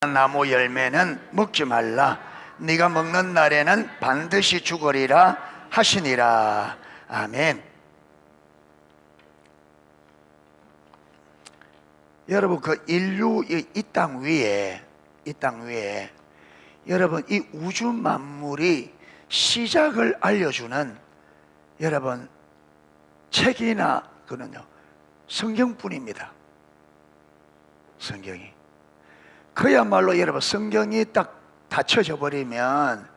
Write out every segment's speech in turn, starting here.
나무 열매는 먹지 말라. 네가 먹는 날에는 반드시 죽으리라 하시니라. 아멘. 여러분, 그 인류 이 땅 위에 여러분, 이 우주 만물이 시작을 알려주는 여러분 책이나 그는요 성경뿐입니다. 성경이. 그야말로 여러분, 성경이 딱 닫혀져 버리면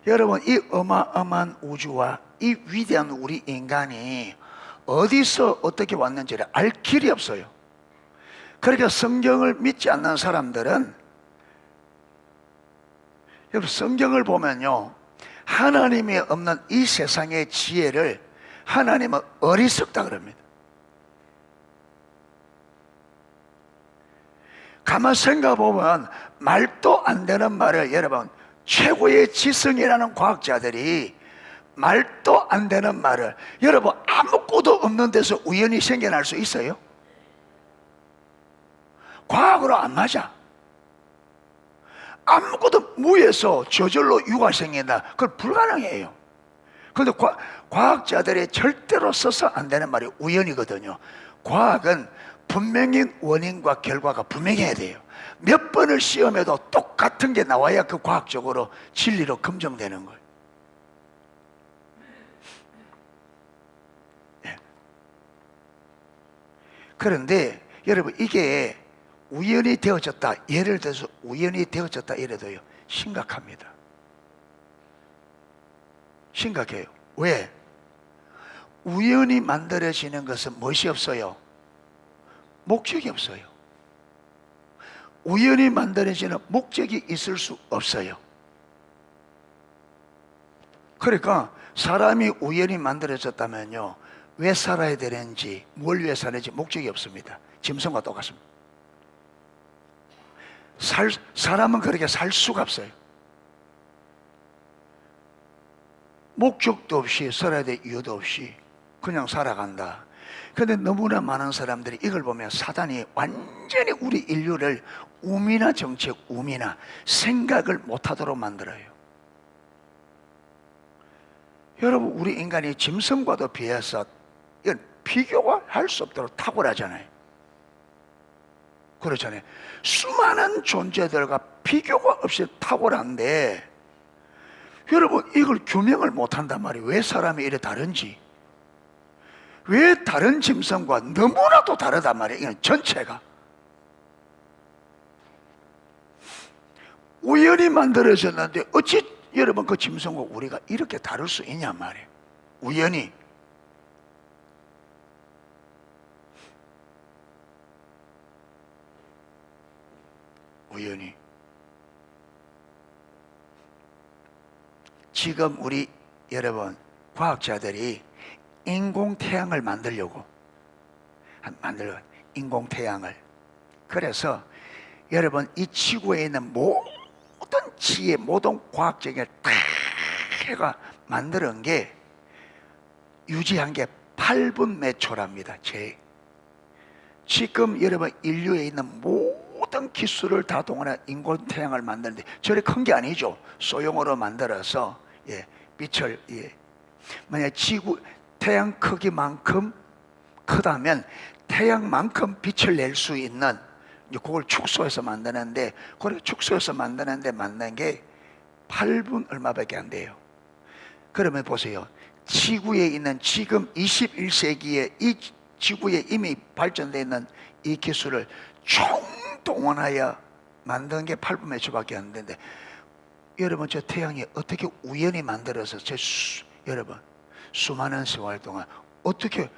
여러분, 이 어마어마한 우주와 이 위대한 우리 인간이 어디서 어떻게 왔는지를 알 길이 없어요. 그러니까 성경을 믿지 않는 사람들은, 여러분, 성경을 보면요 하나님이 없는 이 세상의 지혜를 하나님은 어리석다 그럽니다. 가만 생각해보면 말도 안 되는 말을, 여러분, 최고의 지성이라는 과학자들이 말도 안 되는 말을, 여러분, 아무것도 없는 데서 우연히 생겨날 수 있어요? 과학으로 안 맞아. 아무것도 무에서 저절로 유가 생긴다, 그건 불가능해요. 그런데 과학자들이 절대로 써서 안 되는 말이 우연이거든요. 과학은 분명히 원인과 결과가 분명해야 돼요. 몇 번을 시험해도 똑같은 게 나와야 그 과학적으로 진리로 검증되는 거예요. 네. 그런데 여러분, 이게 우연히 되어졌다, 예를 들어서 우연히 되어졌다 이래도요 심각합니다. 심각해요. 왜? 우연히 만들어지는 것은 무엇이 없어요? 목적이 없어요. 우연히 만들어지는 목적이 있을 수 없어요. 그러니까 사람이 우연히 만들어졌다면요 왜 살아야 되는지, 뭘 위해 사는지 목적이 없습니다. 짐승과 똑같습니다. 사람은 그렇게 살 수가 없어요. 목적도 없이, 살아야 될 이유도 없이 그냥 살아간다. 그런데 너무나 많은 사람들이 이걸 보면 사단이 완전히 우리 인류를 우미나 정책, 우미나 생각을 못하도록 만들어요. 여러분, 우리 인간이 짐승과도 비해서 이건 비교가 할 수 없도록 탁월하잖아요. 그렇잖아요. 수많은 존재들과 비교가 없이 탁월한데, 여러분, 이걸 규명을 못한단 말이에요. 왜 사람이 이래 다른지, 왜 다른 짐승과 너무나도 다르단 말이에요. 이건 전체가 우연히 만들어졌는데 어찌 여러분 그 짐승과 우리가 이렇게 다를 수 있냔 말이에요. 우연히. 우연히. 지금 우리 여러분 과학자들이 인공태양을 만들려고 인공태양을. 그래서 여러분, 이 지구에 있는 모든 지혜, 모든 과학적인 다 해가 만드는 게, 유지한 게 8분 몇 초랍니다. 지금 여러분 인류에 있는 모든 기술을 다 동원한 인공태양을 만드는데 저리 큰 게 아니죠. 소형으로 만들어서 빛을, 만약 태양 크기만큼 크다면 태양만큼 빛을 낼 수 있는, 그걸 축소해서 만드는데, 그걸 축소해서 만드는데 만든 게 8분 얼마밖에 안 돼요. 그러면 보세요. 지구에 있는 지금 21세기에 이 지구에 이미 발전되어 있는 이 기술을 총동원하여 만든 게 8분 몇 초밖에 안 되는데, 여러분, 저 태양이 어떻게 우연히 만들어서 여러분 수많은 세월 동안 어떻게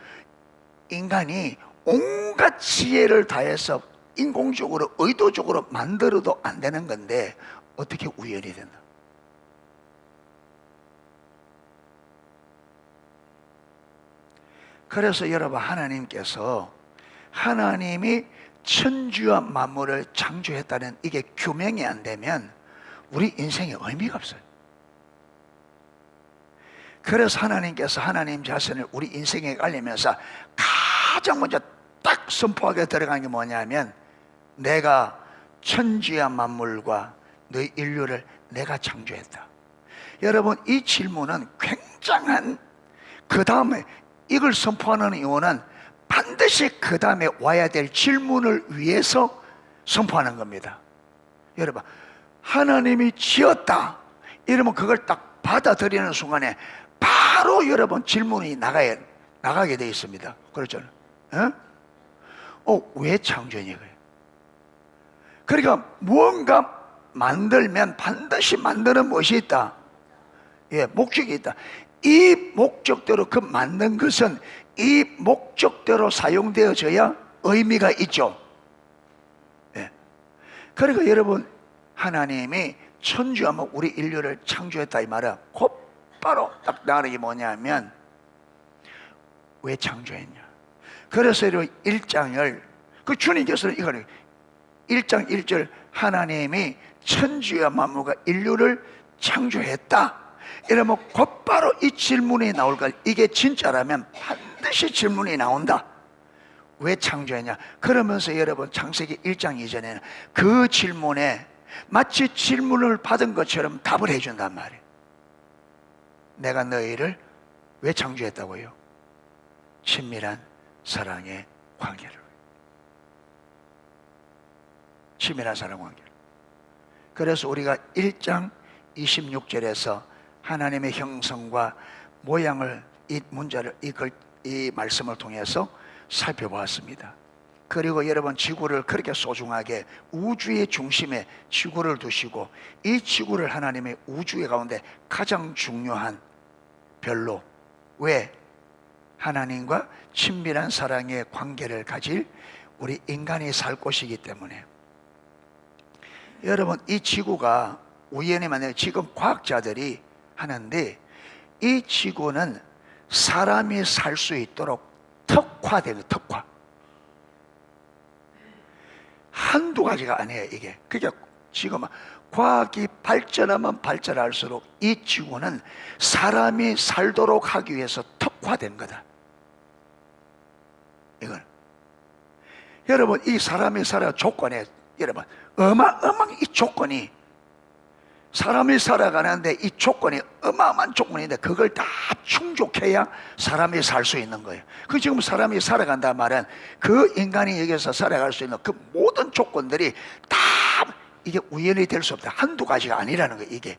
인간이 온갖 지혜를 다해서 인공적으로 의도적으로 만들어도 안 되는 건데 어떻게 우연이 된다? 그래서 여러분, 하나님이 천지와 만물을 창조했다는 이게 규명이 안 되면 우리 인생에 의미가 없어요. 그래서 하나님께서 하나님 자신을 우리 인생에 알리면서 가장 먼저 딱 선포하게 들어간 게 뭐냐면, 내가 천지와 만물과 너희 인류를 내가 창조했다. 여러분, 이 질문은 굉장한, 그 다음에 이걸 선포하는 이유는 반드시 그 다음에 와야 될 질문을 위해서 선포하는 겁니다. 여러분, 하나님이 지었다 이러면 그걸 딱 받아들이는 순간에 바로 여러분 질문이 나가게 되어 있습니다. 그렇죠? 왜 창조했냐? 그러니까 무언가 만들면 반드시 만드는 무엇이 있다? 예, 목적이 있다. 이 목적대로 그 만든 것은 이 목적대로 사용되어져야 의미가 있죠. 예. 그러니까 여러분, 하나님이 천주하면 우리 인류를 창조했다 이 말은 곧바로 딱 나가는 게 뭐냐면 왜 창조했냐. 그래서 1장을 그 주님께서는 이거를 1장 1절 하나님이 천지와 만물과 인류를 창조했다 이러면 곧바로 이 질문이 나올까. 이게 진짜라면 반드시 질문이 나온다. 왜 창조했냐. 그러면서 여러분 창세기 1장 이전에는 그 질문에 마치 질문을 받은 것처럼 답을 해준단 말이에요. 내가 너희를 왜 창조했다고요? 친밀한 사랑의 관계를. 친밀한 사랑 관계. 그래서 우리가 1장 26절에서 하나님의 형성과 모양을 이 문자를 이 말씀을 통해서 살펴보았습니다. 그리고 여러분 지구를 그렇게 소중하게 우주의 중심에 지구를 두시고 이 지구를 하나님의 우주의 가운데 가장 중요한 별로 왜 하나님과 친밀한 사랑의 관계를 가질 우리 인간이 살 곳이기 때문에. 여러분 이 지구가 우연히 만약 지금 과학자들이 하는데 이 지구는 사람이 살 수 있도록 특화된 특화. 한두 가지가 아니에요 이게. 그러니까 지금 과학이 발전하면 발전할수록 이 지구는 사람이 살도록 하기 위해서 특화된 거다. 이건 여러분 이 사람이 살아 조건에 여러분 어마어마한 이 조건이 사람이 살아가는데 이 조건이 어마어마한 조건인데 그걸 다 충족해야 사람이 살 수 있는 거예요. 그 지금 사람이 살아간단 말은 그 인간이 여기서 살아갈 수 있는 그 모든 조건들이 다 이게 우연히 될 수 없다. 한두 가지가 아니라는 거예요 이게.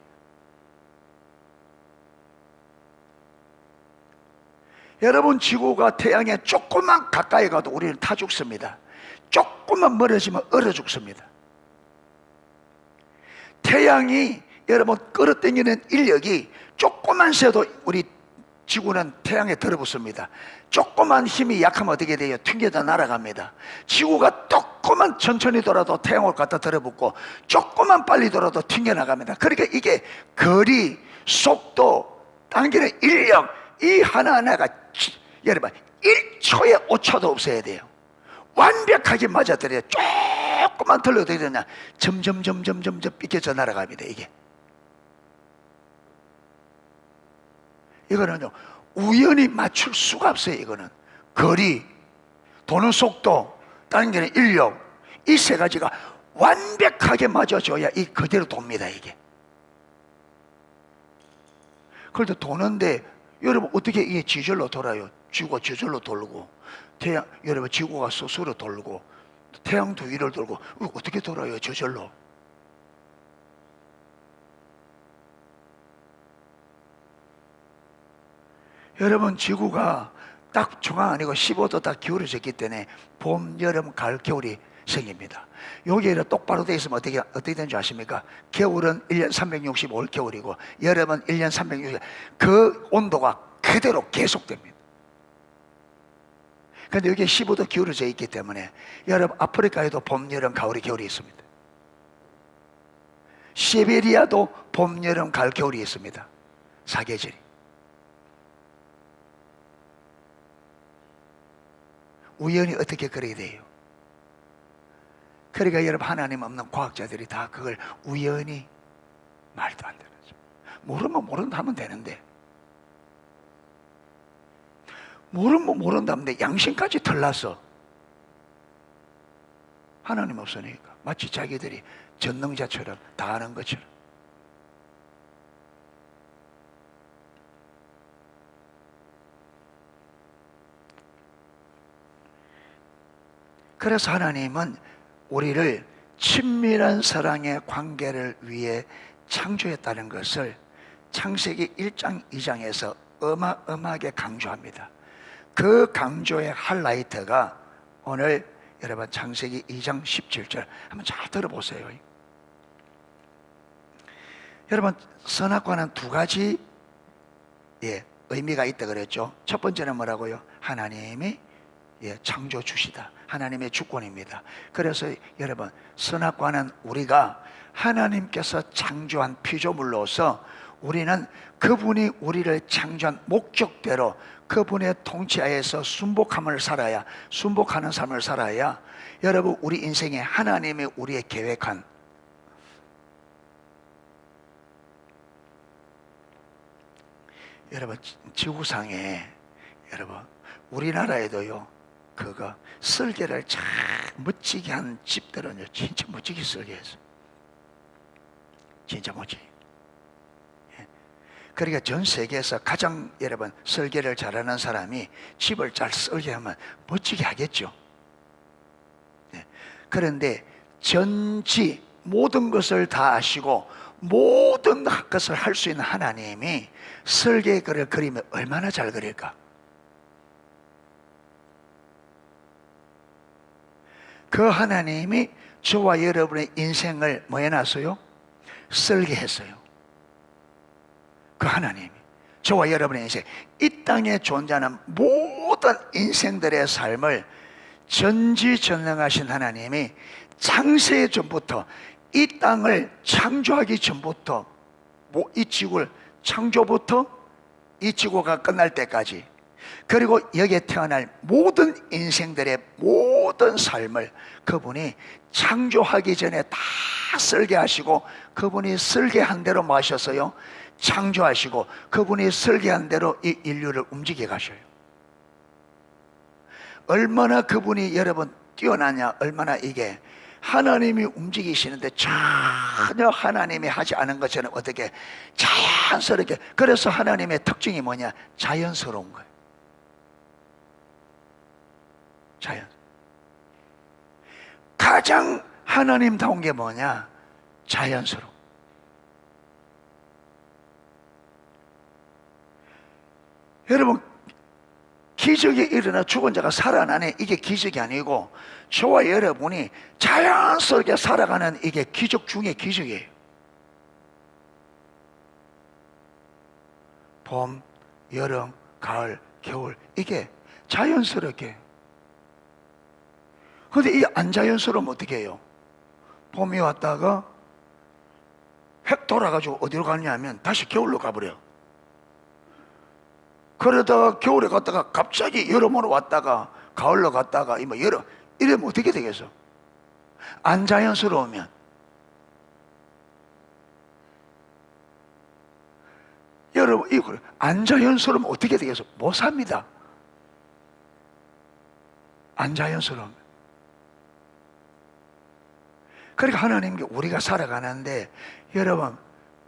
여러분 지구가 태양에 조금만 가까이 가도 우리는 타 죽습니다. 조금만 멀어지면 얼어 죽습니다. 태양이 여러분 끌어당기는 인력이 조금만 새도 우리 지구는 태양에 들어붙습니다. 조그만 힘이 약하면 어떻게 돼요? 튕겨져 날아갑니다. 지구가 조금만 천천히 돌아도 태양을 갖다 들어붙고 조금만 빨리 돌아도 튕겨나갑니다. 그러니까 이게 거리, 속도, 당기는 인력 이 하나하나가 여러분 1초에 오차도 없어야 돼요. 완벽하게 맞아들여야 조금만 들려도 되냐 점점 삐껴져 날아갑니다. 이거는요 우연히 맞출 수가 없어요. 이거는 거리, 도는 속도, 당기는 인력 이 세 가지가 완벽하게 맞아줘야 이 그대로 돕니다. 이게 그래도 도는데 여러분 어떻게 이게 지절로 돌아요? 지구가 지절로 돌고 태양 여러분 지구가 스스로 돌고 태양도 위를 돌고 어떻게 돌아요? 저절로. 여러분 지구가 딱 중앙 아니고 15도 딱 기울어졌기 때문에 봄, 여름, 가을, 겨울이 생깁니다. 여기에 똑바로 돼 있으면 어떻게 되는지 아십니까? 겨울은 1년 365일 겨울이고 여름은 1년 360일 그 온도가 그대로 계속됩니다. 그런데 여기에 15도 기울어져 있기 때문에 여러분 아프리카에도 봄, 여름, 가을이 겨울이 있습니다. 시베리아도 봄, 여름, 가을, 겨울이 있습니다. 사계절이. 우연히 어떻게 그렇게 돼요? 그러니까 여러분 하나님 없는 과학자들이 다 그걸 우연히 말도 안 되는 거죠. 모르면 모른다 하면 되는데 모르면 모른다 하면 양심까지 털났어. 하나님 없으니까 마치 자기들이 전능자처럼 다 아는 것처럼. 그래서 하나님은 우리를 친밀한 사랑의 관계를 위해 창조했다는 것을 창세기 1장 2장에서 어마어마하게 강조합니다. 그 강조의 하이라이트가 오늘 여러분 창세기 2장 17절 한번 잘 들어보세요. 여러분 선악과는 두 가지 의미가 있다 그랬죠. 첫 번째는 뭐라고요? 하나님이 창조주시다. 하나님의 주권입니다. 그래서 여러분 선악과는 우리가 하나님께서 창조한 피조물로서 우리는 그분이 우리를 창조한 목적대로 그분의 통치하에서 순복하는 삶을 살아야 여러분 우리 인생에 하나님이 우리의 계획한 여러분 지구상에 여러분 우리나라에도요 그거 설계를 참 멋지게 한 집들은요 진짜 멋지게 설계했어요. 진짜 멋지게. 그러니까 전 세계에서 가장 여러분 설계를 잘하는 사람이 집을 잘 설계하면 멋지게 하겠죠. 그런데 전지 모든 것을 다 아시고 모든 것을 할 수 있는 하나님이 설계를 그리면 얼마나 잘 그릴까? 그 하나님이 저와 여러분의 인생을 뭐 해놨어요? 설계했어요. 그 하나님이 저와 여러분의 인생, 이 땅에 존재하는 모든 인생들의 삶을 전지전능하신 하나님이 창세 전부터 이 땅을 창조하기 전부터 이 지구를 창조부터 이 지구가 끝날 때까지 그리고 여기에 태어날 모든 인생들의 모든 삶을 그분이 창조하기 전에 다 설계하시고 그분이 설계한 대로 뭐 하셨어요? 창조하시고 그분이 설계한 대로 이 인류를 움직여 가셔요. 얼마나 그분이 여러분 뛰어나냐, 얼마나 이게 하나님이 움직이시는데 전혀 하나님이 하지 않은 것처럼 어떻게 자연스럽게. 그래서 하나님의 특징이 뭐냐? 자연스러운 거예요. 가장 하나님다운 게 뭐냐? 자연스러워. 여러분 기적이 일어나 죽은 자가 살아나네, 이게 기적이 아니고 저와 여러분이 자연스럽게 살아가는 이게 기적 중에 기적이에요. 봄, 여름, 가을, 겨울, 이게 자연스럽게. 근데 이게 안 자연스러우면 어떻게 해요? 봄이 왔다가 획 돌아가지고 어디로 가냐면 다시 겨울로 가버려요. 그러다가 겨울에 갔다가 갑자기 여름으로 왔다가 가을로 갔다가 뭐 여름, 이러면 어떻게 되겠어? 안 자연스러우면. 여러분 이거 안 자연스러우면 어떻게 되겠어? 못 삽니다. 안 자연스러우면. 그러니까 하나님께 우리가 살아가는데 여러분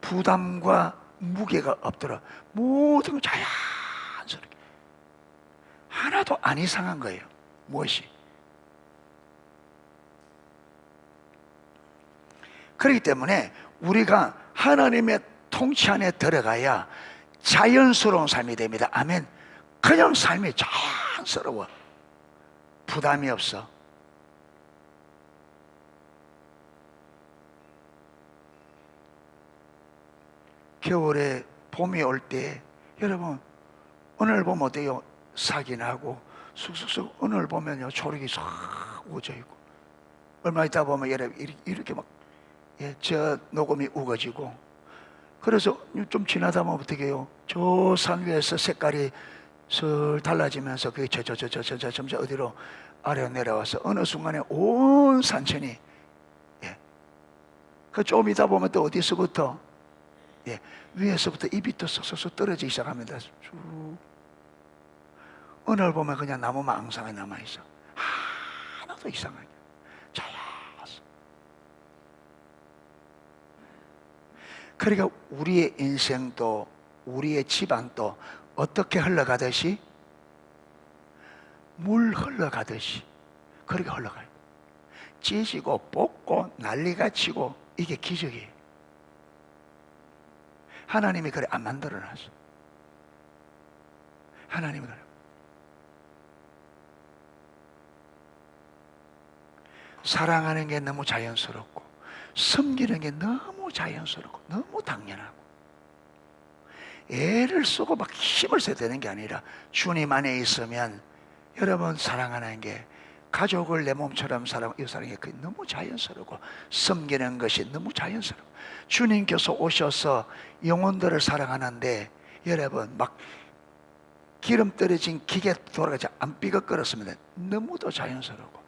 부담과 무게가 없더라. 모든 자연스럽게 하나도 안 이상한 거예요. 무엇이? 그렇기 때문에 우리가 하나님의 통치 안에 들어가야 자연스러운 삶이 됩니다. 아멘. 그냥 삶이 자연스러워. 부담이 없어. 겨울에 봄이 올 때 여러분 오늘 보면 어때요? 삭이 나고 쑥쑥쑥. 오늘 보면요 초록이 싹 우져 있고 얼마 있다 보면 여러분 이렇게 막 저 녹음이 우거지고. 그래서 좀 지나다 보면 어떻게 해요? 저 산 위에서 색깔이 슬 달라지면서 그게 점점 어디로 아래로 내려와서 어느 순간에 온 산천이 그 좀 이따 보면 또 어디서부터 위에서부터 잎이 또 쏙쏙 떨어지기 시작합니다. 쭉. 오늘 보면 그냥 나무만 앙상하게 남아있어. 하나도 이상하게 자연스러워. 그러니까 우리의 인생도 우리의 집안도 어떻게 흘러가듯이 물 흘러가듯이 그렇게 흘러가요. 찢어지고 뽑고 난리가 치고 이게 기적이에요. 하나님이 그래 안 만들어놨어. 하나님이 그래. 사랑하는 게 너무 자연스럽고 섬기는 게 너무 자연스럽고 너무 당연하고 애를 쓰고 막 힘을 써야 되는 게 아니라 주님 안에 있으면 여러분 사랑하는 게 가족을 내 몸처럼 사랑하고 사랑하는 게 너무 자연스럽고 섬기는 것이 너무 자연스럽고 주님께서 오셔서 영혼들을 사랑하는데 여러분 막 기름 떨어진 기계 돌아가지 안 삐걱거렸습니다. 너무도 자연스럽고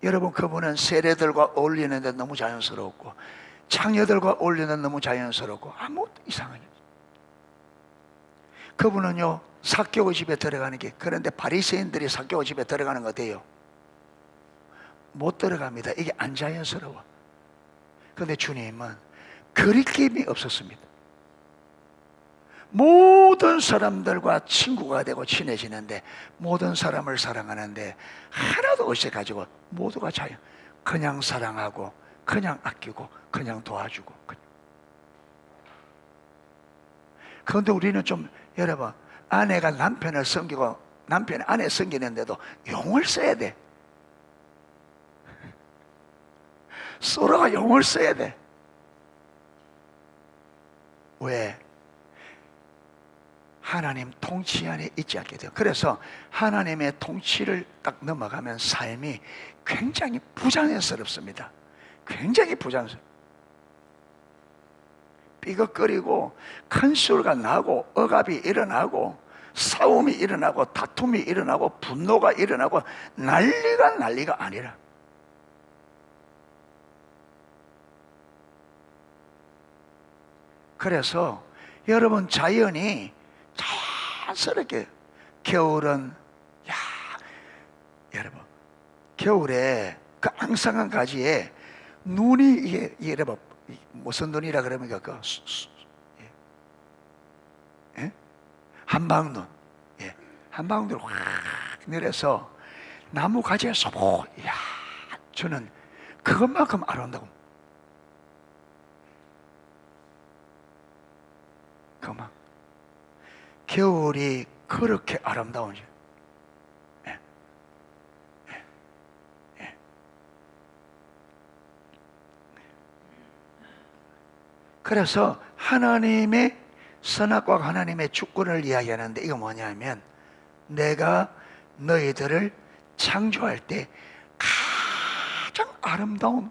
여러분 그분은 세례들과 어울리는데 너무 자연스럽고 창녀들과 어울리는 너무 자연스럽고 아무것도 이상하게 그분은요 삭개오 집에 들어가는 게 그런데 바리새인들이 삭개오 집에 들어가는 거 어때요? 못 들어갑니다. 이게 안 자연스러워. 그런데 주님은 거리낌이 없었습니다. 모든 사람들과 친구가 되고 친해지는데 모든 사람을 사랑하는데 하나도 어색가지고 모두가 자연 그냥 사랑하고 그냥 아끼고 그냥 도와주고. 그런데 우리는 좀 여러분 아내가 남편을 섬기고 남편이 아내 섬기는데도 용을 써야 돼. 서로가 용을 써야 돼. 왜? 하나님 통치 안에 있지 않게 돼요. 그래서 하나님의 통치를 딱 넘어가면 삶이 굉장히 부자연스럽습니다. 굉장히 부자연스럽습니다. 삐걱거리고 큰 소리가 나고 억압이 일어나고 싸움이 일어나고 다툼이 일어나고 분노가 일어나고 난리가 아니라 그래서 여러분 자연이 자연스럽게 겨울은 여러분 겨울에 그 앙상한 가지에 눈이 여러분 무슨 눈이라 그러면 한방눈 한방눈이 확 내려서 나무 가지에 소복 저는 그것만큼 아름다움 그만 겨울이 그렇게 아름다운지 그래서 하나님의 선악과 하나님의 주권을 이야기하는데 이거 뭐냐면 내가 너희들을 창조할 때 가장 아름다운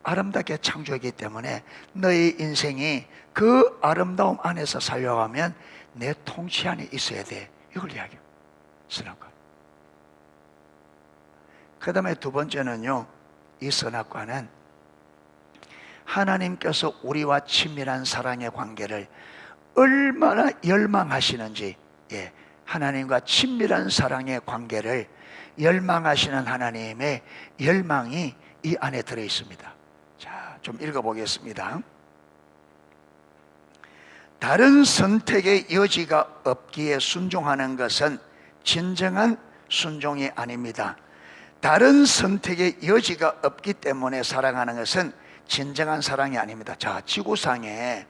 아름답게 창조하기 때문에 너희 인생이 그 아름다움 안에서 살려가면 내 통치 안에 있어야 돼. 이걸 이야기해요. 선악과. 그 다음에 두 번째는요, 이 선악과는 하나님께서 우리와 친밀한 사랑의 관계를 얼마나 열망하시는지, 하나님과 친밀한 사랑의 관계를 열망하시는 하나님의 열망이 이 안에 들어 있습니다. 자, 좀 읽어보겠습니다. 다른 선택의 여지가 없기에 순종하는 것은 진정한 순종이 아닙니다. 다른 선택의 여지가 없기 때문에 사랑하는 것은 진정한 사랑이 아닙니다. 자, 지구상에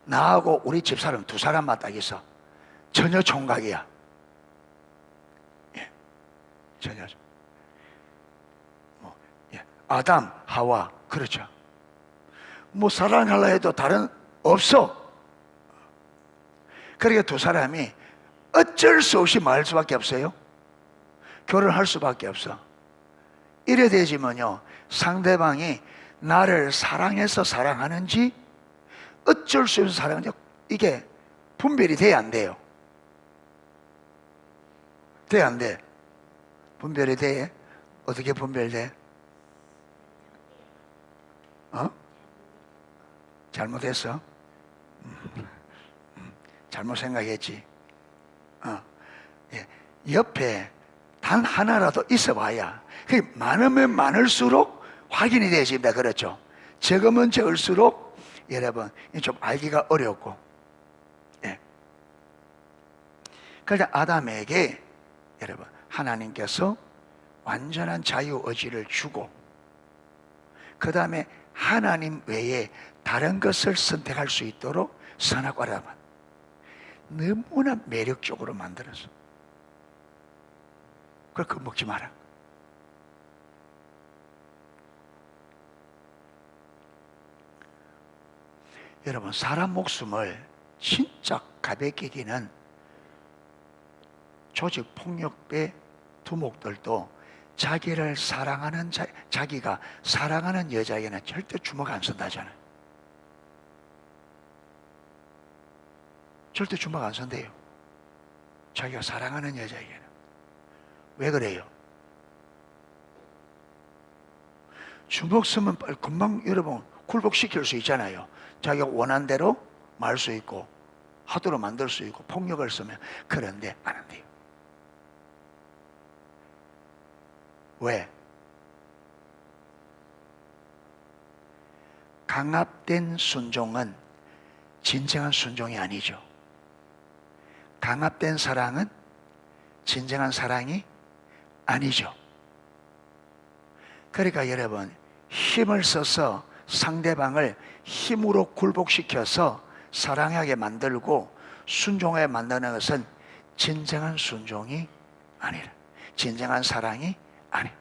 나하고 우리 집사람 두 사람만 딱 있어. 전혀 총각이야. 전혀. 아담, 하와, 그렇죠. 뭐 사랑하려 해도 다른 없어. 그러니까 두 사람이 어쩔 수 없이 말할 수밖에 없어요. 결혼할 수밖에 없어. 이래 되지만요, 상대방이 나를 사랑해서 사랑하는지 어쩔 수 없이 사랑하는지 이게 분별이 돼야 안 돼요. 돼 안 돼? 분별이 돼? 어떻게 분별돼? 잘못했어? 잘못 생각했지. 옆에 단 하나라도 있어봐야 많으면 많을수록 확인이 되어집니다. 그렇죠? 적으면 적을수록 여러분 좀 알기가 어렵고, 예. 그러자 아담에게 여러분 하나님께서 완전한 자유의지를 주고, 그 다음에 하나님 외에 다른 것을 선택할 수 있도록 선악과를 너무나 매력적으로 만들었어. 그거 먹지 마라. 여러분, 사람 목숨을 진짜 가볍게 여기는 조직폭력배 두목들도 자기를 사랑하는 자기가 사랑하는 여자에게는 절대 주먹 안 쓴다잖아요. 절대 주먹 안 쓴대요. 자기가 사랑하는 여자에게는. 왜 그래요? 주먹 쓰면 금방 여러분 굴복시킬 수 있잖아요. 자기가 원한 대로 말 수 있고 하도록 만들 수 있고 폭력을 쓰면. 그런데 안 한대요. 왜? 강압된 순종은 진정한 순종이 아니죠. 강압된 사랑은 진정한 사랑이 아니죠. 그러니까 여러분, 힘을 써서 상대방을 힘으로 굴복시켜서 사랑하게 만들고 순종하게 만드는 것은 진정한 순종이 아니라, 진정한 사랑이 아니에요.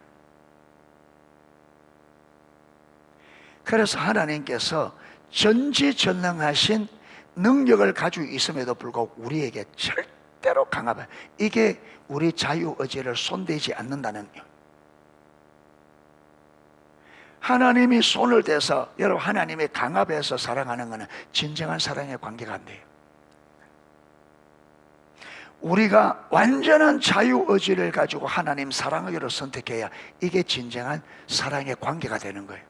그래서 하나님께서 전지전능하신 능력을 가지고 있음에도 불구하고 우리에게 절대로 강압해. 이게 우리 자유의지를 손대지 않는다는 거예요. 하나님이 손을 대서 여러분 하나님의 강압해서 사랑하는 것은 진정한 사랑의 관계가 안 돼요. 우리가 완전한 자유의지를 가지고 하나님 사랑하기로 선택해야 이게 진정한 사랑의 관계가 되는 거예요.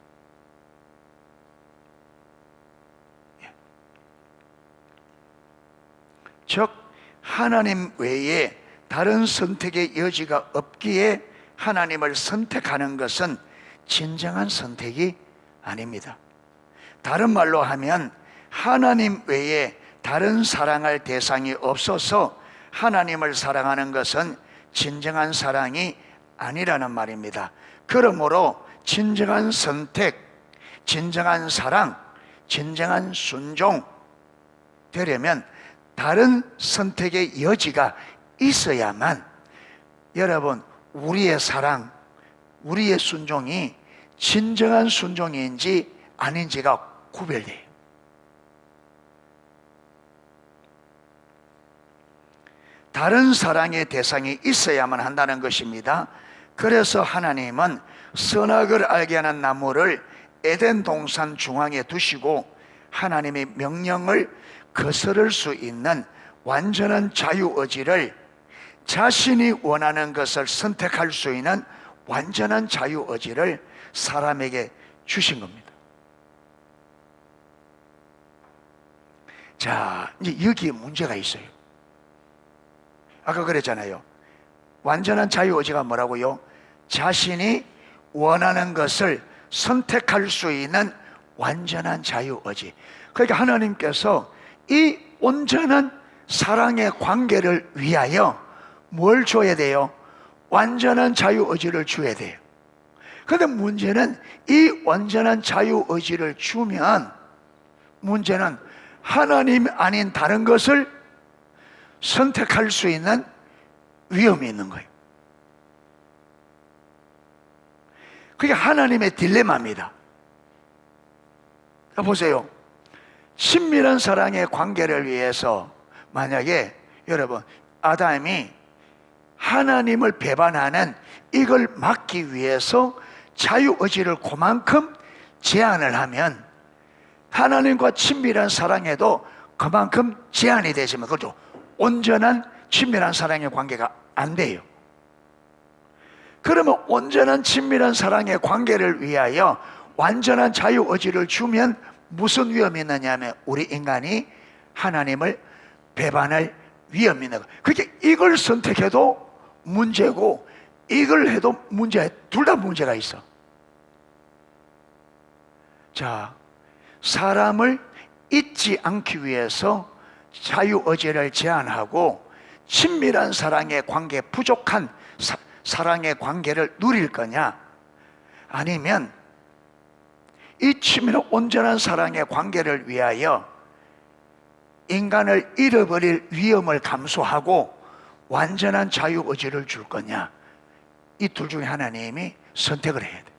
즉 하나님 외에 다른 선택의 여지가 없기에 하나님을 선택하는 것은 진정한 선택이 아닙니다. 다른 말로 하면 하나님 외에 다른 사랑할 대상이 없어서 하나님을 사랑하는 것은 진정한 사랑이 아니라는 말입니다. 그러므로 진정한 선택, 진정한 사랑, 진정한 순종 되려면 다른 선택의 여지가 있어야만 여러분 우리의 사랑, 우리의 순종이 진정한 순종인지 아닌지가 구별돼요. 다른 사랑의 대상이 있어야만 한다는 것입니다. 그래서 하나님은 선악을 알게 하는 나무를 에덴 동산 중앙에 두시고 하나님의 명령을 거스를 수 있는 완전한 자유의지를, 자신이 원하는 것을 선택할 수 있는 완전한 자유의지를 사람에게 주신 겁니다. 자, 이제 여기에 문제가 있어요. 아까 그랬잖아요. 완전한 자유의지가 뭐라고요? 자신이 원하는 것을 선택할 수 있는 완전한 자유의지. 그러니까 하나님께서 이 온전한 사랑의 관계를 위하여 뭘 줘야 돼요? 완전한 자유의지를 줘야 돼요. 그런데 문제는 이 완전한 자유의지를 주면 문제는 하나님 아닌 다른 것을 선택할 수 있는 위험이 있는 거예요. 그게 하나님의 딜레마입니다. 보세요. 친밀한 사랑의 관계를 위해서 만약에 여러분 아담이 하나님을 배반하는 이걸 막기 위해서 자유의지를 그만큼 제한을 하면 하나님과 친밀한 사랑에도 그만큼 제한이 되지만 그렇죠. 온전한 친밀한 사랑의 관계가 안 돼요. 그러면 온전한 친밀한 사랑의 관계를 위하여 완전한 자유의지를 주면 무슨 위험이 있느냐 하면 우리 인간이 하나님을 배반할 위험이 있는 거예요. 그렇게 이걸 선택해도 문제고 이걸 해도 문제, 둘 다 문제가 있어. 자, 사람을 잊지 않기 위해서 자유의지를 제한하고 친밀한 사랑의 관계, 부족한 사랑의 관계를 누릴 거냐, 아니면 이 친밀한 온전한 사랑의 관계를 위하여 인간을 잃어버릴 위험을 감수하고 완전한 자유의지를 줄 거냐, 이 둘 중에 하나님이 선택을 해야 돼.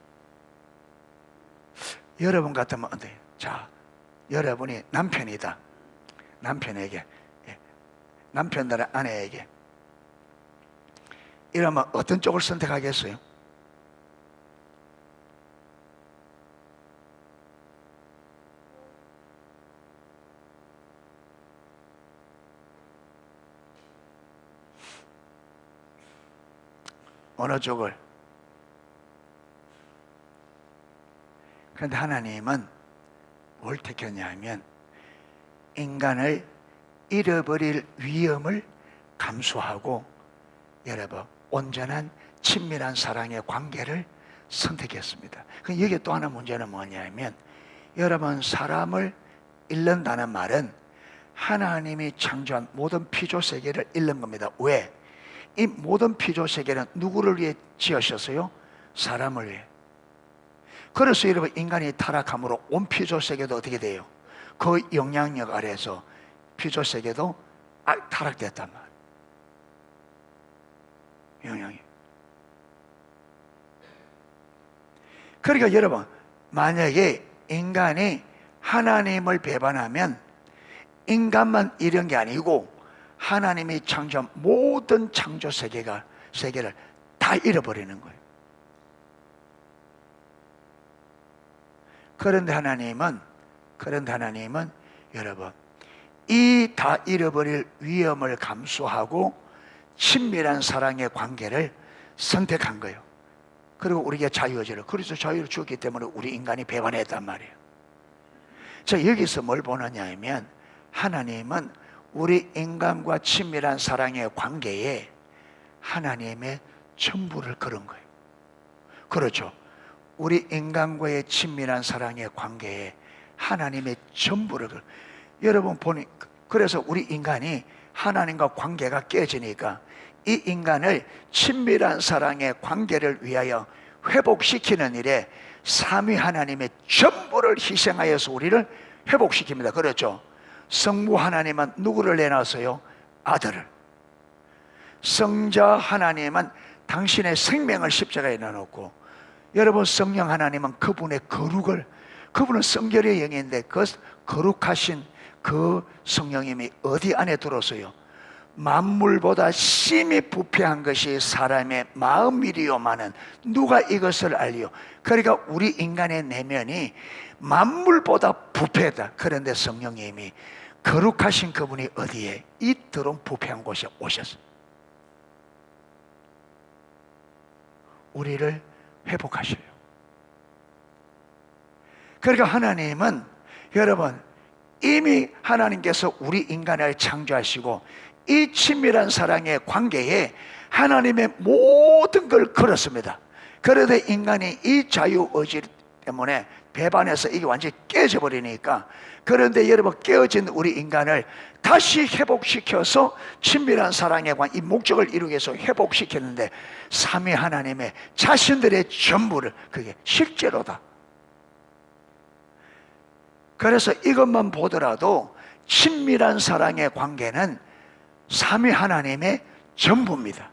여러분 같으면 어때요? 자, 여러분이 남편이다. 남편에게, 남편들의 아내에게 이러면 어떤 쪽을 선택하겠어요? 어느 쪽을? 그런데 하나님은 뭘 택했냐면 인간을 잃어버릴 위험을 감수하고 여러분 온전한 친밀한 사랑의 관계를 선택했습니다. 여기 또 하나 문제는 뭐냐면 여러분, 사람을 잃는다는 말은 하나님이 창조한 모든 피조 세계를 잃는 겁니다. 왜? 이 모든 피조 세계는 누구를 위해 지으셨어요? 사람을 위해. 그래서 여러분, 인간이 타락함으로 온 피조 세계도 어떻게 돼요? 그 영향력 아래에서 피조 세계도 타락됐단 말이에요. 영향이. 그러니까 여러분, 만약에 인간이 하나님을 배반하면 인간만 잃은 게 아니고 하나님이 창조한 모든 창조 세계를 다 잃어버리는 거예요. 그런데 하나님은 여러분, 이 다 잃어버릴 위험을 감수하고 친밀한 사랑의 관계를 선택한 거예요. 그리고 우리에게 자유의지를, 그래서 자유를 주었기 때문에 우리 인간이 배반했단 말이에요. 자, 여기서 뭘 보느냐 하면 하나님은 우리 인간과 친밀한 사랑의 관계에 하나님의 전부를 걸은 거예요. 그렇죠. 우리 인간과의 친밀한 사랑의 관계에 하나님의 전부를 걸은 거예요. 여러분 보니, 그래서 우리 인간이 하나님과 관계가 깨지니까 이 인간을 친밀한 사랑의 관계를 위하여 회복시키는 일에 삼위 하나님의 전부를 희생하여서 우리를 회복시킵니다. 그렇죠. 성부 하나님은 누구를 내놨어요? 아들을. 성자 하나님은 당신의 생명을 십자가에 내놓고, 여러분 성령 하나님은 그분의 거룩을, 그분은 성결의 영인데 그 거룩하신 그 성령님이 어디 안에 들어서요? 만물보다 심히 부패한 것이 사람의 마음이리요마는 누가 이것을 알리요? 그러니까 우리 인간의 내면이 만물보다 부패다. 그런데 성령님이 거룩하신 그분이 어디에? 이 더러운 부패한 곳에 오셨어요. 우리를 회복하셔요. 그러니까 하나님은 여러분, 이미 하나님께서 우리 인간을 창조하시고 이 친밀한 사랑의 관계에 하나님의 모든 걸 걸었습니다. 그런데 인간이 이 자유의지 때문에 배반해서 이게 완전히 깨져버리니까, 그런데 여러분, 깨어진 우리 인간을 다시 회복시켜서 친밀한 사랑의 이 목적을 이루기 위해서 회복시켰는데 삼위 하나님의 자신들의 전부를, 그게 실제로다. 그래서 이것만 보더라도 친밀한 사랑의 관계는 삼위 하나님의 전부입니다.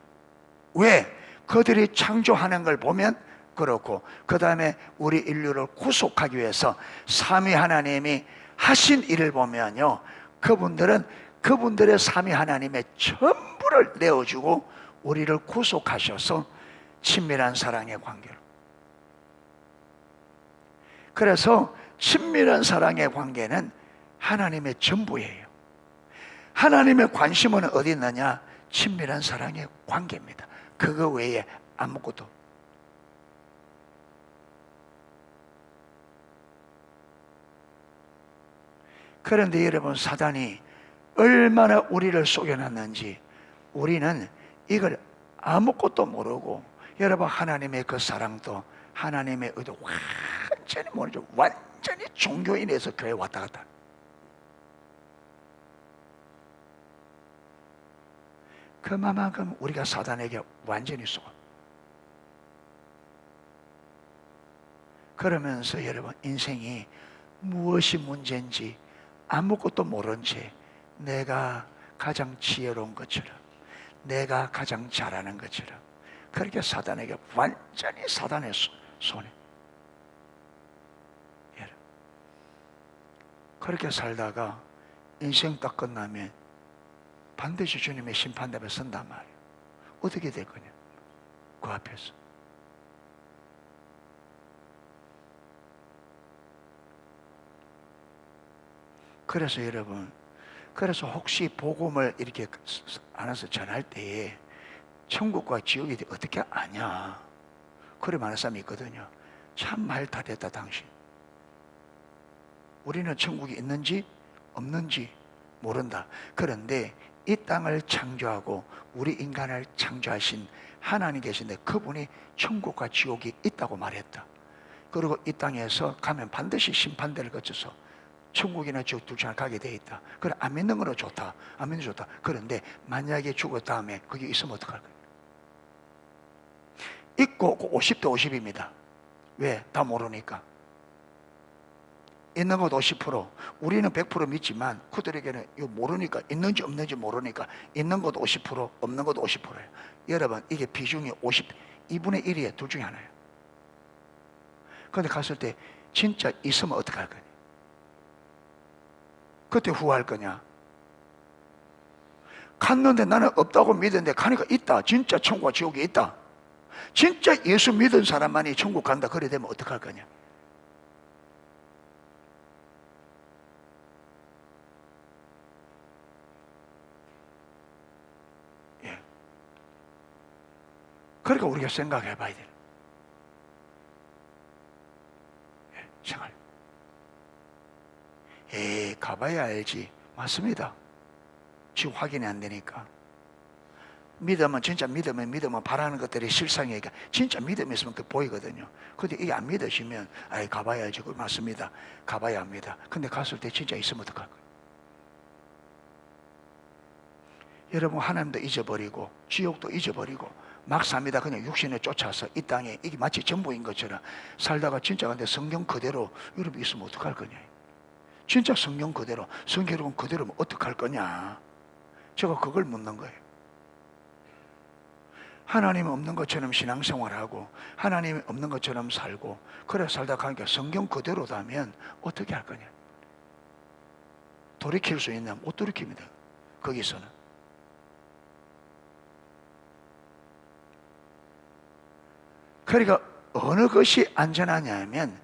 왜? 그들이 창조하는 걸 보면 그렇고, 그 다음에 우리 인류를 구속하기 위해서 삼위 하나님이 하신 일을 보면요, 그분들의 삼위 하나님의 전부를 내어주고 우리를 구속하셔서 친밀한 사랑의 관계로. 그래서 친밀한 사랑의 관계는 하나님의 전부예요. 하나님의 관심은 어디 있느냐? 친밀한 사랑의 관계입니다. 그거 외에 아무것도. 그런데 여러분, 사단이 얼마나 우리를 속여놨는지 우리는 이걸 아무것도 모르고, 여러분 하나님의 그 사랑도 하나님의 의도 완전히 모르죠. 완전히 완전히 종교인에서 교회 왔다 갔다. 그만큼 우리가 사단에게 완전히 쏘고, 그러면서 여러분 인생이 무엇이 문제인지 아무것도 모른 채 내가 가장 지혜로운 것처럼, 내가 가장 잘하는 것처럼, 그렇게 사단에게 완전히 사단의 손에, 그렇게 살다가 인생 딱 끝나면 반드시 주님의 심판대에 선단 말이에요. 어떻게 될 거냐? 그 앞에서. 그래서 여러분, 그래서 혹시 복음을 이렇게 안에서 전할 때에 천국과 지옥이 어떻게 아냐? 그래 많은 사람이 있거든요. 참 말 다 됐다 당신. 우리는 천국이 있는지 없는지 모른다. 그런데 이 땅을 창조하고 우리 인간을 창조하신 하나님 계신데 그분이 천국과 지옥이 있다고 말했다. 그리고 이 땅에서 가면 반드시 심판대를 거쳐서 천국이나 지옥 둘 중에 가게 돼 있다. 그래 안 믿는 거는 좋다. 안 믿는 건 좋다. 그런데 만약에 죽었 다음에 그게 있으면 어떡할 거야? 있고 50대 50입니다. 왜? 다 모르니까. 있는 것 50%, 우리는 100% 믿지만 그들에게는 이거 모르니까, 있는지 없는지 모르니까 있는 것 50%, 없는 것 50%예요. 여러분 이게 비중이 2분의 1이에요. 둘 중에 하나예요. 그런데 갔을 때 진짜 있으면 어떡할 거냐? 그때 후회할 거냐? 갔는데 나는 없다고 믿었는데 가니까 있다. 진짜 천국과 지옥이 있다. 진짜 예수 믿은 사람만이 천국 간다. 그래 되면 어떡할 거냐? 그러니까 우리가 생각해 봐야 돼요. 생활. 가봐야 알지. 맞습니다. 지금 확인이 안 되니까. 믿으면, 진짜 믿으면 바라는 것들이 실상이니까 진짜 믿음이 있으면 그 보이거든요. 근데 이게 안 믿으시면, 가봐야 알지. 그거 맞습니다. 가봐야 합니다. 근데 갔을 때 진짜 있으면 어떡할 거예요? 여러분, 하나님도 잊어버리고, 지옥도 잊어버리고, 막 삽니다. 그냥 육신에 쫓아서 이 땅에 이게 마치 전부인 것처럼 살다가 진짜 근데 성경 그대로 여러분 있으면 어떡할 거냐? 진짜 성경 그대로, 성경 그대로면 어떡할 거냐? 제가 그걸 묻는 거예요. 하나님 없는 것처럼 신앙생활하고 하나님 없는 것처럼 살고 그래 살다 가니까 성경 그대로다면 어떻게 할 거냐? 돌이킬 수 있냐? 못 돌이킵니다. 거기서는. 그러니까 어느 것이 안전하냐면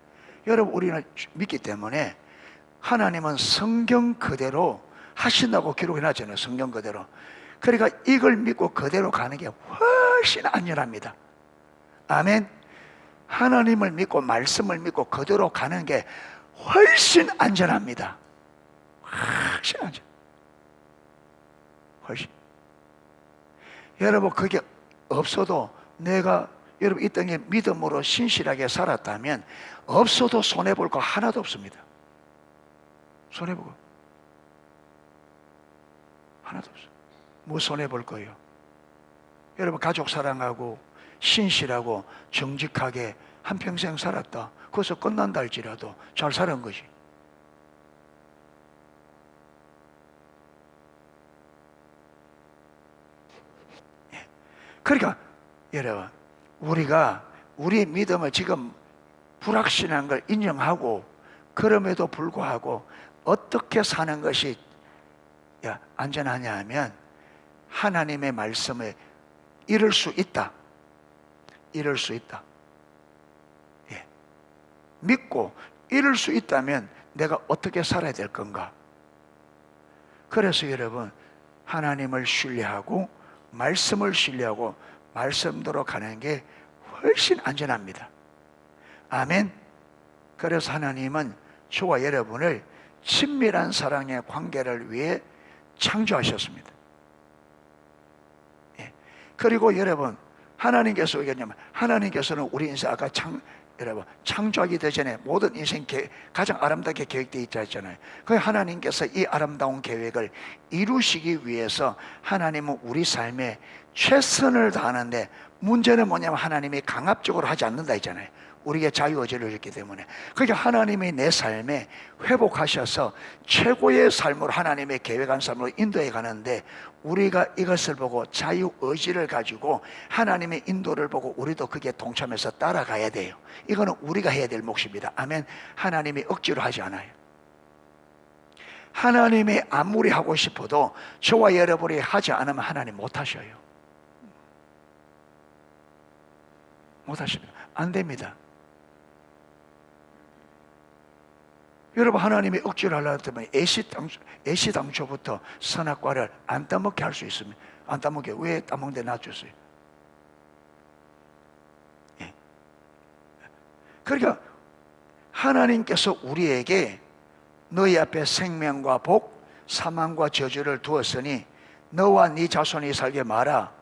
여러분 우리는 믿기 때문에 하나님은 성경 그대로 하신다고 기록해놨잖아요. 성경 그대로. 그러니까 이걸 믿고 그대로 가는 게 훨씬 안전합니다. 아멘. 하나님을 믿고 말씀을 믿고 그대로 가는 게 훨씬 안전합니다. 훨씬 안전. 훨씬. 여러분 그게 없어도 내가 여러분 이 땅에 믿음으로 신실하게 살았다면 없어도 손해볼 거 하나도 없습니다. 손해보고 하나도 없어요. 뭐 손해볼 거예요? 여러분 가족 사랑하고 신실하고 정직하게 한평생 살았다. 거기서 끝난다 할지라도 잘 살은 것이. 그러니까 여러분 우리가 우리의 믿음을 지금 불확실한 걸 인정하고 그럼에도 불구하고 어떻게 사는 것이 안전하냐 하면 하나님의 말씀을 이룰 수 있다. 이룰 수 있다. 믿고 이룰 수 있다면 내가 어떻게 살아야 될 건가? 그래서 여러분 하나님을 신뢰하고 말씀을 신뢰하고 말씀대로 가는 게 훨씬 안전합니다. 아멘. 그래서 하나님은 저와 여러분을 친밀한 사랑의 관계를 위해 창조하셨습니다. 그리고 여러분 하나님께서 얘기했냐면 하나님께서는 우리 인생 아까 여러분, 창조하기 전에 모든 인생 가장 아름답게 계획되어 있잖아요. 그 하나님께서 이 아름다운 계획을 이루시기 위해서 하나님은 우리 삶에 최선을 다하는데, 문제는 뭐냐면 하나님이 강압적으로 하지 않는다 했잖아요. 우리에게 자유의지를 줬기 때문에. 그러니까 하나님이 내 삶에 회복하셔서 최고의 삶으로, 하나님의 계획한 삶으로 인도해 가는데, 우리가 이것을 보고 자유의지를 가지고 하나님의 인도를 보고 우리도 그게 동참해서 따라가야 돼요. 이거는 우리가 해야 될 몫입니다. 아멘. 하나님이 억지로 하지 않아요. 하나님이 아무리 하고 싶어도 저와 여러분이 하지 않으면 하나님 못 하셔요. 못 하십니다. 안 됩니다. 여러분, 하나님이 억지로 하려고 했더니 애시당초부터 선악과를 안 따먹게 할 수 있습니다. 안 따먹게. 왜 따먹는데 놔줬어요? 예. 그러니까 하나님께서 우리에게 너희 앞에 생명과 복, 사망과 저주를 두었으니 너와 네 자손이 살게 마라.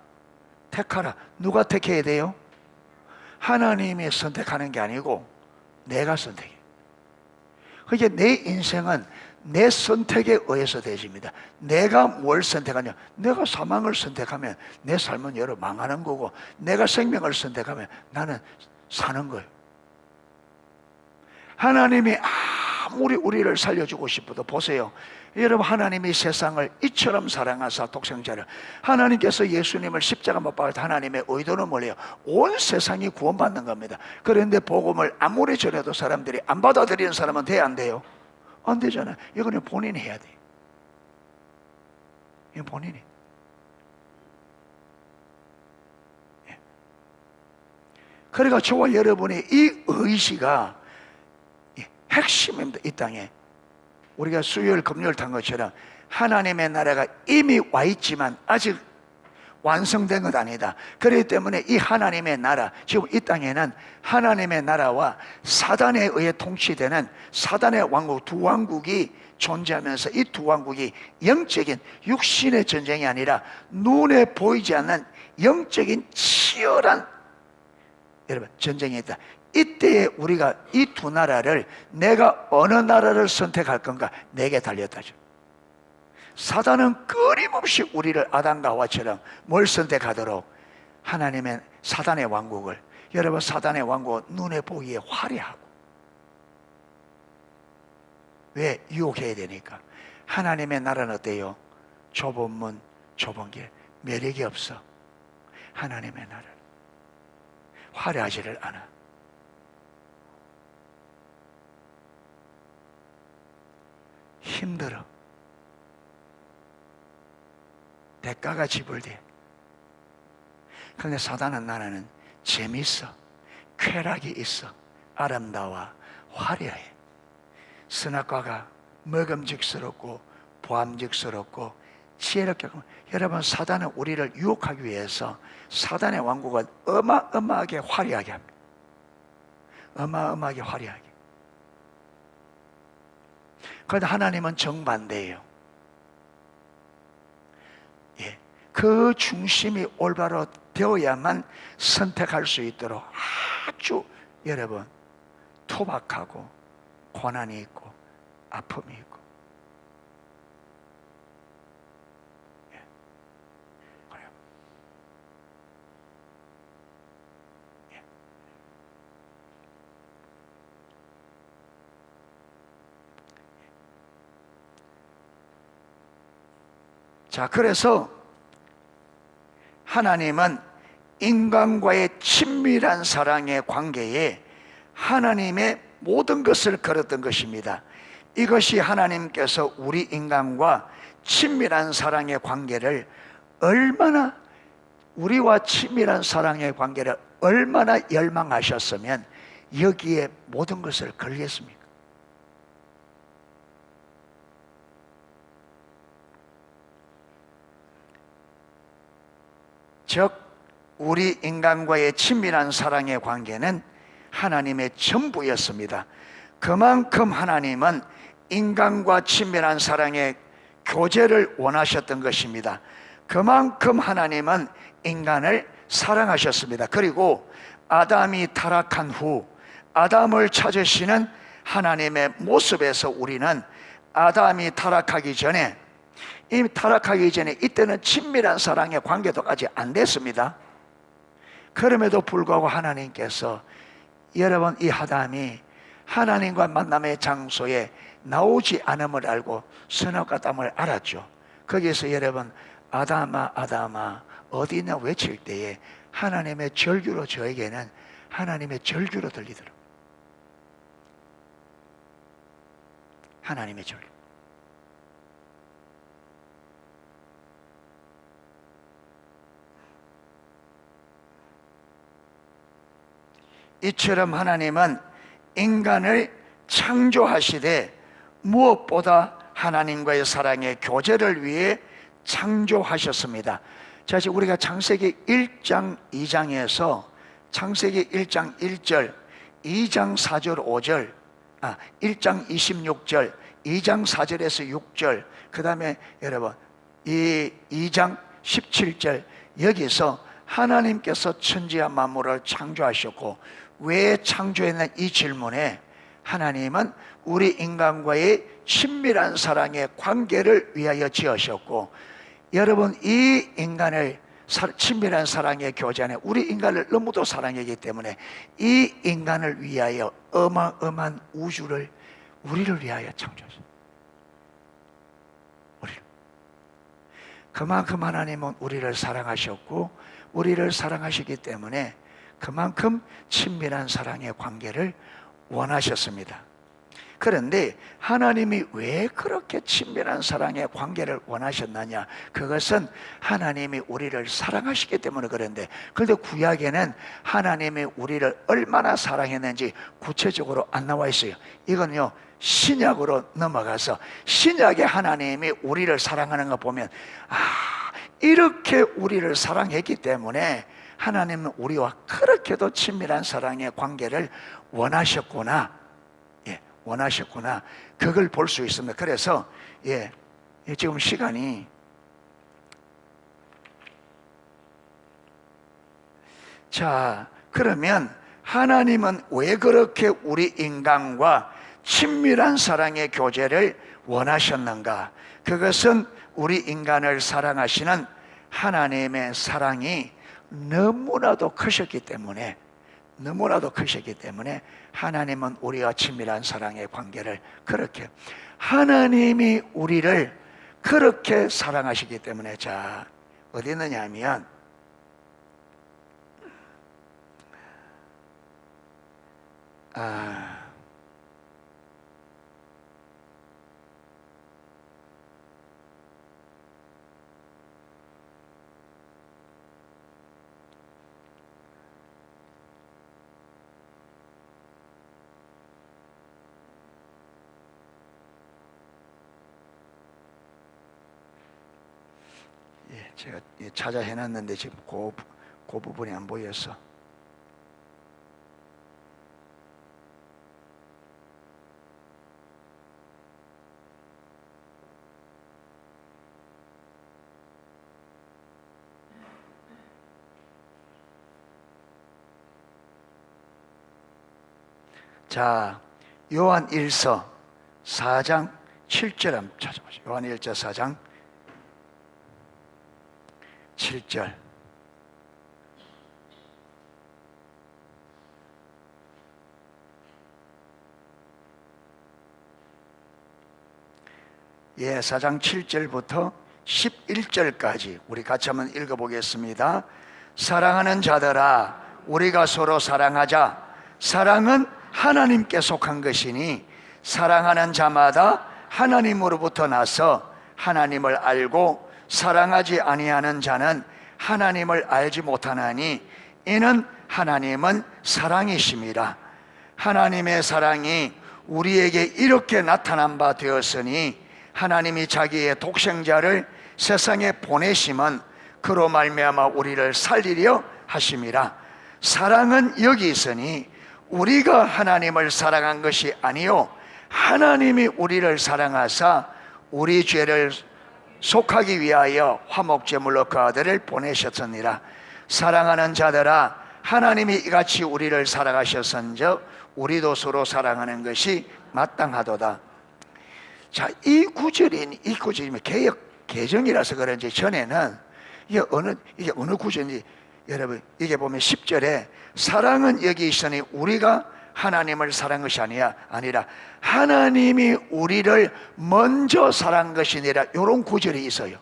택하라. 누가 택해야 돼요? 하나님이 선택하는 게 아니고 내가 선택해. 그게 내 인생은 내 선택에 의해서 되집니다. 내가 뭘 선택하냐? 내가 사망을 선택하면 내 삶은 여러 망하는 거고, 내가 생명을 선택하면 나는 사는 거예요. 하나님이 아무리 우리를 살려주고 싶어도, 보세요. 여러분, 하나님이 세상을 이처럼 사랑하사 독생자를, 하나님께서 예수님을 십자가 못 박을 때 하나님의 의도는 뭐예요? 온 세상이 구원받는 겁니다. 그런데 복음을 아무리 전해도 사람들이 안 받아들이는 사람은 돼야 안 돼요? 안 되잖아요. 이거는 본인이 해야 돼요. 이건 본인이. 그러니까 저와 여러분의 이 의지가 핵심입니다. 이 땅에 우리가 수요일 금요일 탄 것처럼 하나님의 나라가 이미 와 있지만 아직 완성된 것 아니다. 그렇기 때문에 이 하나님의 나라, 지금 이 땅에는 하나님의 나라와 사단에 의해 통치되는 사단의 왕국, 두 왕국이 존재하면서, 이 두 왕국이 영적인 육신의 전쟁이 아니라 눈에 보이지 않는 영적인 치열한, 여러분, 전쟁이 있다. 이때에 우리가 이 두 나라를, 내가 어느 나라를 선택할 건가, 내게 달렸다죠. 사단은 끊임없이 우리를 아담과 하와처럼 뭘 선택하도록, 하나님의 사단의 왕국을. 여러분, 사단의 왕국은 눈에 보기에 화려하고, 왜? 유혹해야 되니까. 하나님의 나라는 어때요? 좁은 문, 좁은 길, 매력이 없어. 하나님의 나라는 화려하지를 않아. 힘들어. 대가가 지불돼. 그런데 사단은 나라는 재밌어. 쾌락이 있어. 아름다워. 화려해. 선악과가 먹음직스럽고 보암직스럽고 지혜롭게. 여러분, 사단은 우리를 유혹하기 위해서 사단의 왕국은 어마어마하게 화려하게 합니다. 어마어마하게 화려하게. 그런데 하나님은 정반대예요. 예, 그 중심이 올바로 되어야만 선택할 수 있도록 아주, 여러분, 투박하고 고난이 있고 아픔이 있고. 예, 그래요. 예. 자, 그래서 하나님은 인간과의 친밀한 사랑의 관계에 하나님의 모든 것을 걸었던 것입니다. 이것이 하나님께서 우리 인간과 친밀한 사랑의 관계를 얼마나, 우리와 친밀한 사랑의 관계를 얼마나 열망하셨으면 여기에 모든 것을 걸겠습니까? 즉, 우리 인간과의 친밀한 사랑의 관계는 하나님의 전부였습니다. 그만큼 하나님은 인간과 친밀한 사랑의 교제를 원하셨던 것입니다. 그만큼 하나님은 인간을 사랑하셨습니다. 그리고 아담이 타락한 후 아담을 찾으시는 하나님의 모습에서 우리는 아담이 타락하기 전에, 이미 타락하기 전에 이때는 친밀한 사랑의 관계도 아직 안 됐습니다. 그럼에도 불구하고 하나님께서, 여러분, 이 아담이 하나님과 만남의 장소에 나오지 않음을 알고 선악과담을 알았죠. 거기에서 여러분, 아담아 아담아 어디 있냐 외칠 때에 하나님의 절규로, 저에게는 하나님의 절규로 들리더라고요. 하나님의 절규. 이처럼 하나님은 인간을 창조하시되 무엇보다 하나님과의 사랑의 교제를 위해 창조하셨습니다. 자, 지금 우리가 창세기 1장 2장에서 창세기 1장 1절, 2장 4절 5절, 1장 26절, 2장 4절에서 6절, 그 다음에 여러분 이 2장 17절, 여기서 하나님께서 천지와 만물을 창조하셨고 왜 창조했나, 이 질문에 하나님은 우리 인간과의 친밀한 사랑의 관계를 위하여 지으셨고, 여러분 이 인간을 친밀한 사랑의 교제 안에 우리 인간을 너무도 사랑하기 때문에 이 인간을 위하여 어마어마한 우주를 우리를 위하여 창조하셨어요. 우리를. 그만큼 하나님은 우리를 사랑하셨고 우리를 사랑하시기 때문에 그만큼 친밀한 사랑의 관계를 원하셨습니다. 그런데 하나님이 왜 그렇게 친밀한 사랑의 관계를 원하셨느냐? 그것은 하나님이 우리를 사랑하시기 때문에 그런데, 그런데 구약에는 하나님이 우리를 얼마나 사랑했는지 구체적으로 안 나와 있어요. 이건요, 신약으로 넘어가서 신약에 하나님이 우리를 사랑하는 거 보면, 이렇게 우리를 사랑했기 때문에 하나님은 우리와 그렇게도 친밀한 사랑의 관계를 원하셨구나. 원하셨구나. 그걸 볼 수 있습니다. 그래서 지금 시간이 자, 그러면 하나님은 왜 그렇게 우리 인간과 친밀한 사랑의 교제를 원하셨는가? 그것은 우리 인간을 사랑하시는 하나님의 사랑이 너무나도 크셨기 때문에 하나님은 우리와 친밀한 사랑의 관계를 그렇게, 하나님이 우리를 그렇게 사랑하시기 때문에, 자, 어디 있느냐 하면 제가 찾아 해놨는데 지금 그 부분이 안 보여서. 자, 요한 1서 4장 7절 한번 찾아보시죠. 요한 1서 4장 7절. 예, 4장 7절부터 11절까지 우리 같이 한번 읽어보겠습니다. 사랑하는 자들아, 우리가 서로 사랑하자. 사랑은 하나님께 속한 것이니 사랑하는 자마다 하나님으로부터 나서 하나님을 알고 사랑하지 아니하는 자는 하나님을 알지 못하나니 이는 하나님은 사랑이심이라. 하나님의 사랑이 우리에게 이렇게 나타난 바 되었으니 하나님이 자기의 독생자를 세상에 보내심은 그로 말미암아 우리를 살리려 하심이라. 사랑은 여기 있으니 우리가 하나님을 사랑한 것이 아니요 하나님이 우리를 사랑하사 우리 죄를 속하기 위하여 화목제물로 그 아들을 보내셨느니라. 사랑하는 자들아, 하나님이 이같이 우리를 사랑하셨은즉 우리도 서로 사랑하는 것이 마땅하도다. 자, 이 구절이 개역 개정이라서 그런지 전에는 이게 어느 구절인지 여러분, 이게 보면 10절에 사랑은 여기 있으니 우리가 하나님을 사랑한 것이 아니라 하나님이 우리를 먼저 사랑한 것이니라, 이런 구절이 있어요.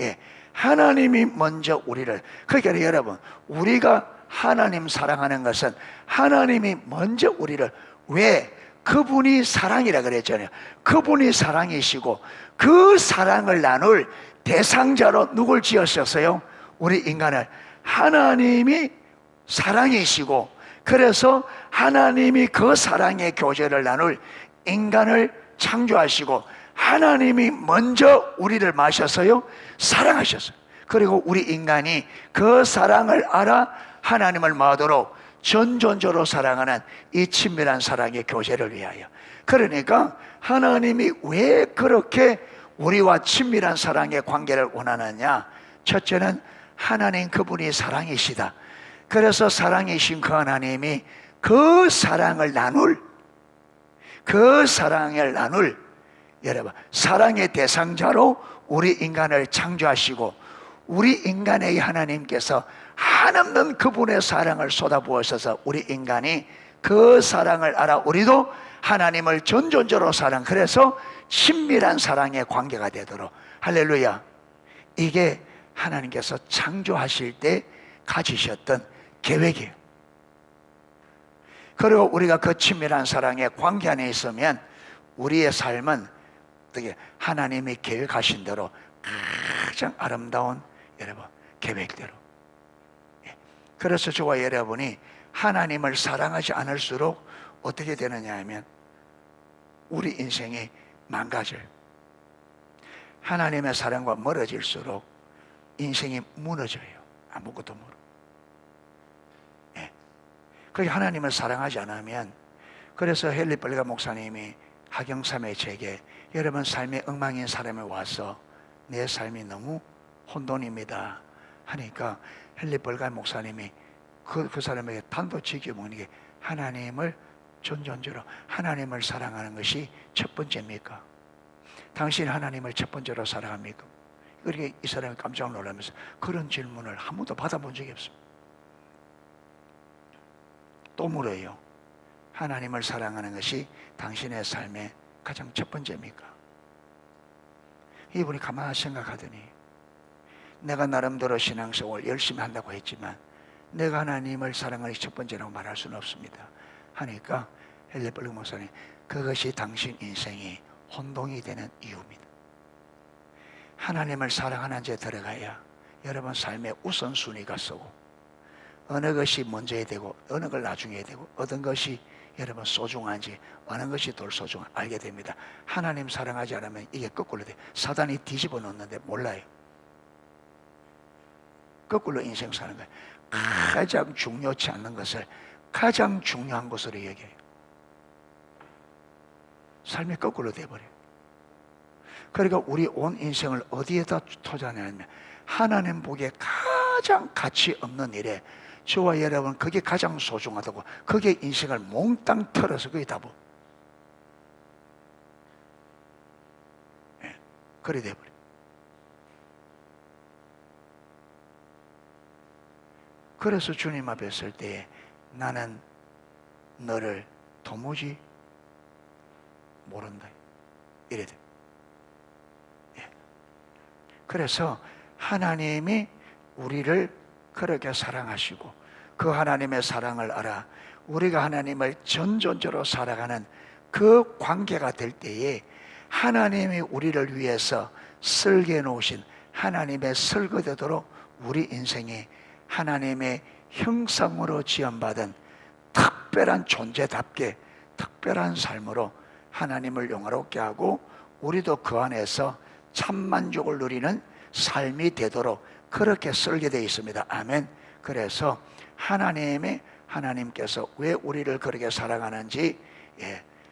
예, 하나님이 먼저 우리를. 그러니까 여러분, 우리가 하나님 사랑하는 것은 하나님이 먼저 우리를. 왜? 그분이 사랑이라 그랬잖아요. 그분이 사랑이시고 그 사랑을 나눌 대상자로 누굴 지으셨어요? 우리 인간을. 하나님이 사랑이시고, 그래서 하나님이 그 사랑의 교제를 나눌 인간을 창조하시고, 하나님이 먼저 우리를 마셨어요? 사랑하셨어요. 그리고 우리 인간이 그 사랑을 알아 하나님을 마도록 전존조로 사랑하는 이 친밀한 사랑의 교제를 위하여. 그러니까 하나님이 왜 그렇게 우리와 친밀한 사랑의 관계를 원하느냐? 첫째는 하나님 그분이 사랑이시다. 그래서 사랑이신 그 하나님이 그 사랑을 나눌 여러분, 사랑의 대상자로 우리 인간을 창조하시고, 우리 인간의 하나님께서 한없는 그분의 사랑을 쏟아부으셔서 우리 인간이 그 사랑을 알아 우리도 하나님을 전존적으로 사랑, 그래서 친밀한 사랑의 관계가 되도록. 할렐루야. 이게 하나님께서 창조하실 때 가지셨던 계획이에요. 그리고 우리가 그 친밀한 사랑의 관계 안에 있으면 우리의 삶은 어떻게 하나님이 계획하신 대로 가장 아름다운 여러분 계획대로. 그래서 저와 여러분이 하나님을 사랑하지 않을수록 어떻게 되느냐 하면 우리 인생이 망가져요. 하나님의 사랑과 멀어질수록 인생이 무너져요. 아무것도 모르고. 그게 하나님을 사랑하지 않으면. 그래서 헨리 벌가 목사님이 하경삼의 책에, 여러분 삶의 엉망인 사람이 와서 내 삶이 너무 혼돈입니다 하니까 헨리 벌가 목사님이 그 사람에게 단도직입 묻는 게, 하나님을 전존적으로 하나님을 사랑하는 것이 첫 번째입니까? 당신 하나님을 첫 번째로 사랑합니까? 그렇게 이 사람이 깜짝 놀라면서, 그런 질문을 한 번도 받아본 적이 없습니다. 또 물어요. 하나님을 사랑하는 것이 당신의 삶의 가장 첫 번째입니까? 이분이 가만히 생각하더니, 내가 나름대로 신앙생활 열심히 한다고 했지만 내가 하나님을 사랑하는 첫 번째라고 말할 수는 없습니다 하니까 헨리 벌가 목사님, 그것이 당신 인생이 혼동이 되는 이유입니다. 하나님을 사랑하는 데 들어가야 여러분 삶의 우선순위가 서고, 어느 것이 먼저 해야 되고 어느 걸 나중에 해야 되고, 어떤 것이 여러분 소중한지 어느 것이 덜 소중한지 알게 됩니다. 하나님 사랑하지 않으면 이게 거꾸로 돼요. 사단이 뒤집어 놓는데 몰라요. 거꾸로 인생 사는 거예요. 가장 중요치 않는 것을 가장 중요한 것으로 여겨요. 삶이 거꾸로 돼버려요. 그러니까 우리 온 인생을 어디에다 투자하냐면 하나님 보기에 가장 가치 없는 일에 저와 여러분 그게 가장 소중하다고, 그게 인생을 몽땅 털어서 그게 다 뭐. 그래 돼버려. 그래서 주님 앞에 설 때에 나는 너를 도무지 모른다 이래 돼. 그래서 하나님이 우리를 그렇게 사랑하시고 그 하나님의 사랑을 알아 우리가 하나님을 전존적으로 살아가는 그 관계가 될 때에 하나님이 우리를 위해서 설계해 놓으신 하나님의 설계대로 우리 인생이 하나님의 형상으로 지음받은 특별한 존재답게 특별한 삶으로 하나님을 영화롭게 하고 우리도 그 안에서 참만족을 누리는 삶이 되도록 그렇게 설계되어 있습니다. 아멘. 그래서 하나님께서 왜 우리를 그렇게 사랑하는지,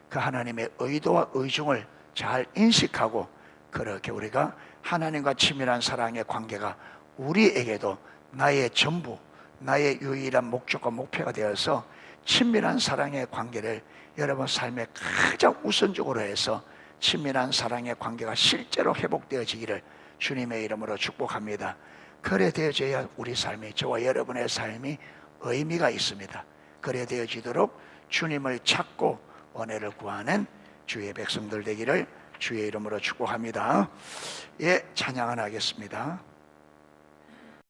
그 하나님의 의도와 의중을 잘 인식하고 그렇게 우리가 하나님과 친밀한 사랑의 관계가 우리에게도 나의 전부, 나의 유일한 목적과 목표가 되어서 친밀한 사랑의 관계를 여러분 삶의 가장 우선적으로 해서 친밀한 사랑의 관계가 실제로 회복되어지기를 주님의 이름으로 축복합니다. 그래 되어져야 우리 삶이, 저와 여러분의 삶이 의미가 있습니다. 그래 되어지도록 주님을 찾고 은혜를 구하는 주의 백성들 되기를 주의 이름으로 축복합니다. 예, 찬양 하나 하겠습니다.